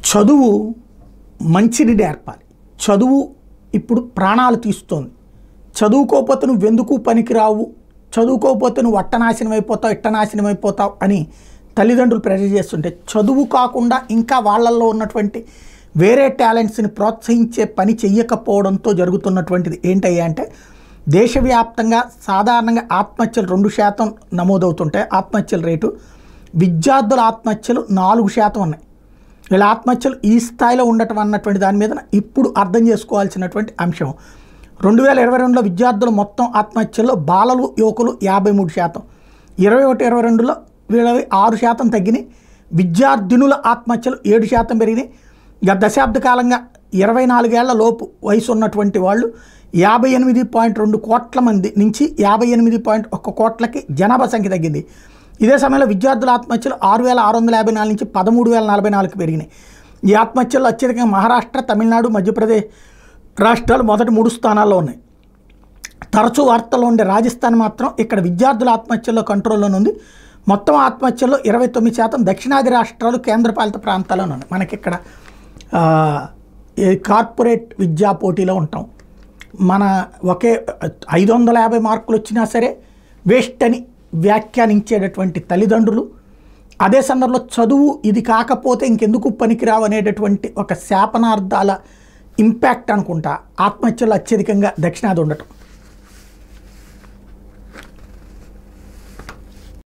చదువు మంచిని నేర్పాలి. చదువు ఇప్పుడు ప్రాణాలు తీస్తోంది. చదువుకోకపోతే నువ్వు ఎందుకు పనికిరావు, చదువుకోకపోతే నువ్వు అట్టనాశనం అయిపోతావు, ఇట్టనాశనం అయిపోతావు అని తల్లిదండ్రులు ప్రెజర్ చేస్తుంటే, చదువు కాకుండా ఇంకా వాళ్ళల్లో ఉన్నటువంటి వేరే టాలెంట్స్ని ప్రోత్సహించే పని చెయ్యకపోవడంతో జరుగుతున్నటువంటిది ఏంటయ్యా అంటే, దేశవ్యాప్తంగా సాధారణంగా ఆత్మహత్యలు 2% నమోదవుతుంటాయి. ఆత్మహత్యల రేటు, విద్యార్థుల ఆత్మహత్యలు 4% ఉన్నాయి. వీళ్ళ ఆత్మహత్యలు ఈ స్థాయిలో ఉండటం అన్నటువంటి దాని మీద ఇప్పుడు అర్థం చేసుకోవాల్సినటువంటి అంశం. 2022లో విద్యార్థుల మొత్తం ఆత్మహత్యల్లో బాలలు యువకులు 53%, 21-22లో వీళ్ళవి 6% తగ్గినాయి. విద్యార్థినుల ఆత్మహత్యలు 7% పెరిగినాయి. గత దశాబ్ద కాలంగా 24 ఏళ్ల లోపు వయసు ఉన్నటువంటి వాళ్ళు 58.2 కోట్ల మంది నుంచి 58.1 కోట్లకి జనాభా సంఖ్య తగ్గింది. ఇదే సమయంలో విద్యార్థుల ఆత్మహత్యలు 6,654 నుంచి 13,044కి పెరిగినాయి. ఈ ఆత్మహత్యల్లో అత్యధికంగా మహారాష్ట్ర, తమిళనాడు, మధ్యప్రదేశ్ రాష్ట్రాలు మొదటి 3 స్థానాల్లో ఉన్నాయి. తరచూ వార్తల్లో ఉండే రాజస్థాన్ మాత్రం ఇక్కడ విద్యార్థుల ఆత్మహత్యల్లో కంట్రోల్లోనే ఉంది. మొత్తం ఆత్మహత్యల్లో 29% దక్షిణాది రాష్ట్రాలు, కేంద్రపాలిత ప్రాంతాల్లోనే ఉన్నాయి. మనకి ఇక్కడ కార్పొరేట్ విద్యా పోటీలో ఉంటాం. మన ఒకే 550 మార్కులు వచ్చినా సరే వేస్ట్ అని వ్యాఖ్యానించేటటువంటి తల్లిదండ్రులు, అదే సందర్భంలో చదువు ఇది కాకపోతే ఇంకెందుకు పనికిరావు అనేటటువంటి ఒక శాపనార్థాల ఇంపాక్ట్ అనుకుంటా ఆత్మహత్యలు అత్యధికంగా దక్షిణాది ఉండటం.